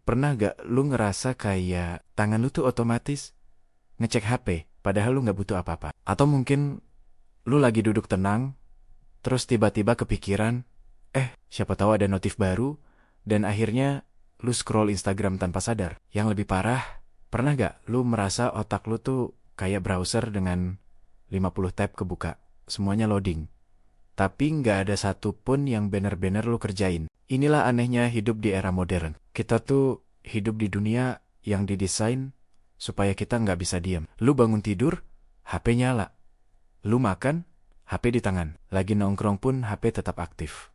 Pernah gak lu ngerasa kayak tangan lu tuh otomatis ngecek HP, padahal lu gak butuh apa-apa? Atau mungkin lu lagi duduk tenang, terus tiba-tiba kepikiran, siapa tahu ada notif baru, dan akhirnya lu scroll Instagram tanpa sadar. Yang lebih parah, pernah gak lu merasa otak lu tuh kayak browser dengan 50 tab kebuka, semuanya loading, tapi nggak ada satu pun yang bener-bener lu kerjain. Inilah anehnya hidup di era modern. Kita tuh hidup di dunia yang didesain supaya kita nggak bisa diam. Lu bangun tidur, HP nyala. Lu makan, HP di tangan. Lagi nongkrong pun HP tetap aktif.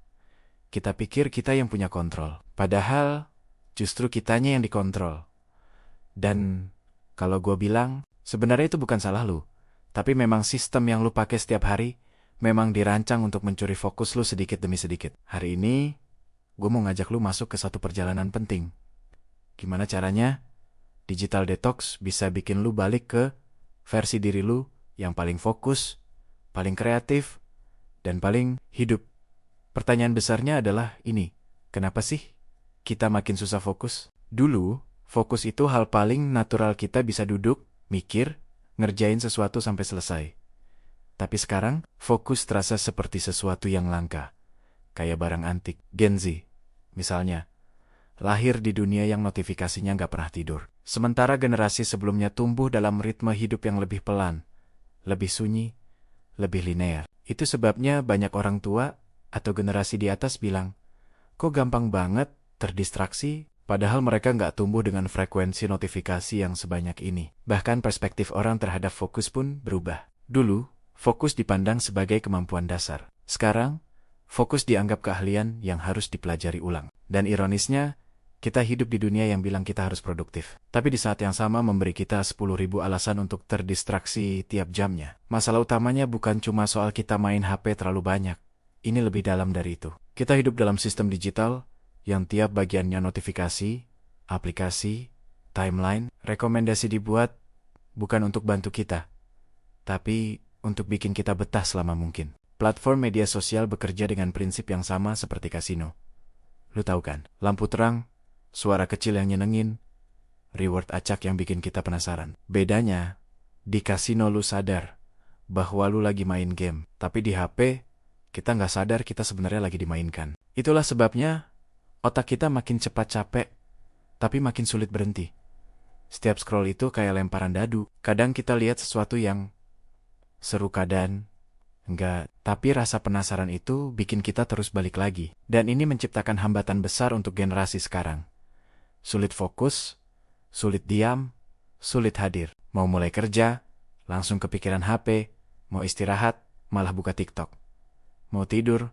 Kita pikir kita yang punya kontrol. Padahal justru kitanya yang dikontrol. Dan kalau gue bilang, sebenarnya itu bukan salah lu. Tapi memang sistem yang lu pakai setiap hari memang dirancang untuk mencuri fokus lu sedikit demi sedikit. Hari ini, gue mau ngajak lu masuk ke satu perjalanan penting. Gimana caranya? Digital detox bisa bikin lu balik ke versi diri lu yang paling fokus, paling kreatif, dan paling hidup. Pertanyaan besarnya adalah ini, kenapa sih kita makin susah fokus? Dulu, fokus itu hal paling natural, kita bisa duduk, mikir, ngerjain sesuatu sampai selesai. Tapi sekarang, fokus terasa seperti sesuatu yang langka. Kayak barang antik. Gen Z, misalnya, lahir di dunia yang notifikasinya nggak pernah tidur. Sementara generasi sebelumnya tumbuh dalam ritme hidup yang lebih pelan, lebih sunyi, lebih linear. Itu sebabnya banyak orang tua atau generasi di atas bilang, kok gampang banget terdistraksi, padahal mereka nggak tumbuh dengan frekuensi notifikasi yang sebanyak ini. Bahkan perspektif orang terhadap fokus pun berubah. Dulu, fokus dipandang sebagai kemampuan dasar. Sekarang, fokus dianggap keahlian yang harus dipelajari ulang. Dan ironisnya, kita hidup di dunia yang bilang kita harus produktif. Tapi di saat yang sama memberi kita 10.000 alasan untuk terdistraksi tiap jamnya. Masalah utamanya bukan cuma soal kita main HP terlalu banyak. Ini lebih dalam dari itu. Kita hidup dalam sistem digital yang tiap bagiannya notifikasi, aplikasi, timeline, rekomendasi dibuat bukan untuk bantu kita, tapi untuk bikin kita betah selama mungkin. Platform media sosial bekerja dengan prinsip yang sama seperti kasino. Lu tahu kan? Lampu terang, suara kecil yang nyenengin, reward acak yang bikin kita penasaran. Bedanya, di kasino lu sadar bahwa lu lagi main game, tapi di HP, kita nggak sadar kita sebenarnya lagi dimainkan. Itulah sebabnya, otak kita makin cepat capek, tapi makin sulit berhenti. Setiap scroll itu kayak lemparan dadu. Kadang kita lihat sesuatu yang seru, kadang enggak, tapi rasa penasaran itu bikin kita terus balik lagi. Dan ini menciptakan hambatan besar untuk generasi sekarang. Sulit fokus, sulit diam, sulit hadir. Mau mulai kerja, langsung kepikiran HP, mau istirahat, malah buka TikTok. Mau tidur,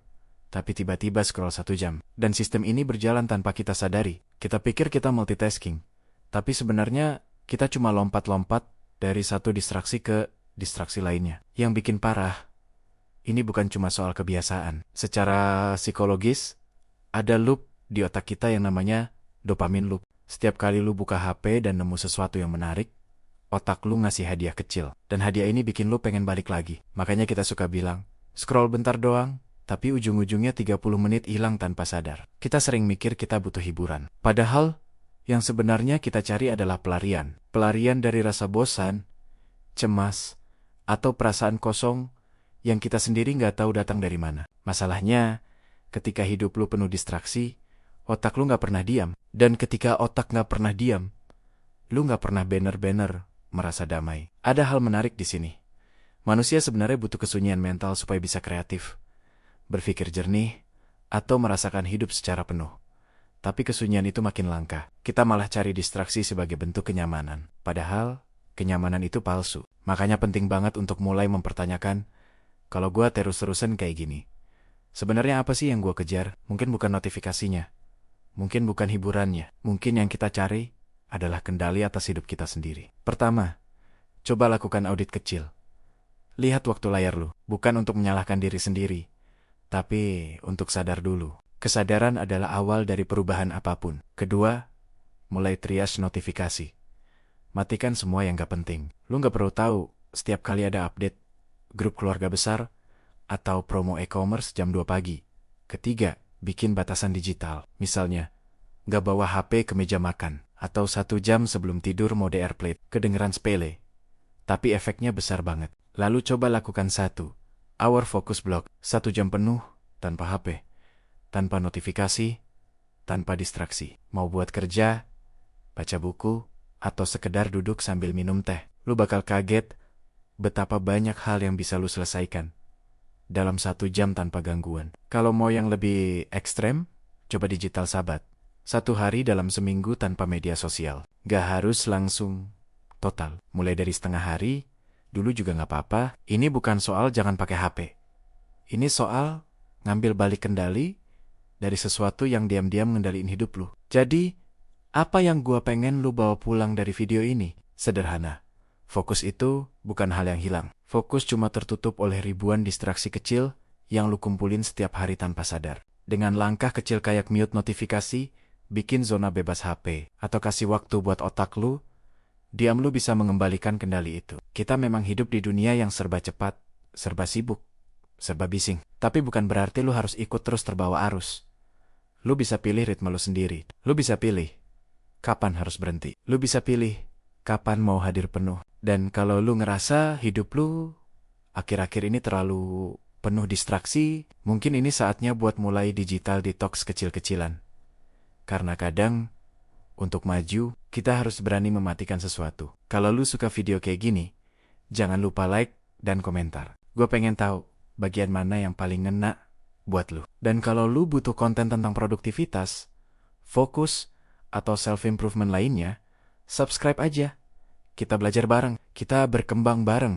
tapi tiba-tiba scroll 1 jam. Dan sistem ini berjalan tanpa kita sadari. Kita pikir kita multitasking, tapi sebenarnya kita cuma lompat-lompat dari satu distraksi ke distraksi lainnya. Yang bikin parah, ini bukan cuma soal kebiasaan. Secara psikologis, ada loop di otak kita yang namanya dopamin loop. Setiap kali lu buka HP dan nemu sesuatu yang menarik, otak lu ngasih hadiah kecil. Dan hadiah ini bikin lu pengen balik lagi. Makanya kita suka bilang, scroll bentar doang, tapi ujung-ujungnya 30 menit hilang tanpa sadar. Kita sering mikir kita butuh hiburan. Padahal, yang sebenarnya kita cari adalah pelarian. Pelarian dari rasa bosan, cemas, atau perasaan kosong yang kita sendiri nggak tahu datang dari mana. Masalahnya, ketika hidup lu penuh distraksi, otak lu nggak pernah diam. Dan ketika otak nggak pernah diam, lu nggak pernah bener-bener merasa damai. Ada hal menarik di sini. Manusia sebenarnya butuh kesunyian mental supaya bisa kreatif, berpikir jernih, atau merasakan hidup secara penuh. Tapi kesunyian itu makin langka. Kita malah cari distraksi sebagai bentuk kenyamanan. Padahal, kenyamanan itu palsu. Makanya penting banget untuk mulai mempertanyakan, kalau gue terus-terusan kayak gini, sebenarnya apa sih yang gue kejar? Mungkin bukan notifikasinya, mungkin bukan hiburannya, mungkin yang kita cari adalah kendali atas hidup kita sendiri. Pertama, coba lakukan audit kecil. Lihat waktu layar lu, bukan untuk menyalahkan diri sendiri, tapi untuk sadar dulu. Kesadaran adalah awal dari perubahan apapun. Kedua, mulai triage notifikasi. Matikan semua yang gak penting. Lu gak perlu tahu setiap kali ada update, grup keluarga besar, atau promo e-commerce jam 2 pagi. Ketiga, bikin batasan digital. Misalnya, nggak bawa HP ke meja makan, atau 1 jam sebelum tidur mode airplane. Kedengeran sepele, tapi efeknya besar banget. Lalu coba lakukan 1 hour focus block, 1 jam penuh, tanpa HP, tanpa notifikasi, tanpa distraksi. Mau buat kerja, baca buku, atau sekedar duduk sambil minum teh. Lu bakal kaget betapa banyak hal yang bisa lu selesaikan dalam 1 jam tanpa gangguan. Kalau mau yang lebih ekstrem, coba digital sabat. 1 hari dalam seminggu tanpa media sosial. Gak harus langsung total. Mulai dari setengah hari, dulu juga gak apa-apa. Ini bukan soal jangan pakai HP. Ini soal ngambil balik kendali dari sesuatu yang diam-diam ngendaliin hidup lu. Jadi, apa yang gua pengen lu bawa pulang dari video ini? Sederhana. Fokus itu bukan hal yang hilang. Fokus cuma tertutup oleh ribuan distraksi kecil yang lu kumpulin setiap hari tanpa sadar. Dengan langkah kecil kayak mute notifikasi, bikin zona bebas HP, atau kasih waktu buat otak lu, diam lu bisa mengembalikan kendali itu. Kita memang hidup di dunia yang serba cepat, serba sibuk, serba bising. Tapi bukan berarti lu harus ikut terus terbawa arus. Lu bisa pilih ritme lu sendiri. Lu bisa pilih kapan harus berhenti. Lu bisa pilih kapan mau hadir penuh. Dan kalau lu ngerasa hidup lu akhir-akhir ini terlalu penuh distraksi, mungkin ini saatnya buat mulai digital detox kecil-kecilan. Karena kadang, untuk maju, kita harus berani mematikan sesuatu. Kalau lu suka video kayak gini, jangan lupa like dan komentar. Gue pengen tahu bagian mana yang paling ngena buat lu. Dan kalau lu butuh konten tentang produktivitas, fokus, atau self-improvement lainnya, subscribe aja. Kita belajar bareng, kita berkembang bareng.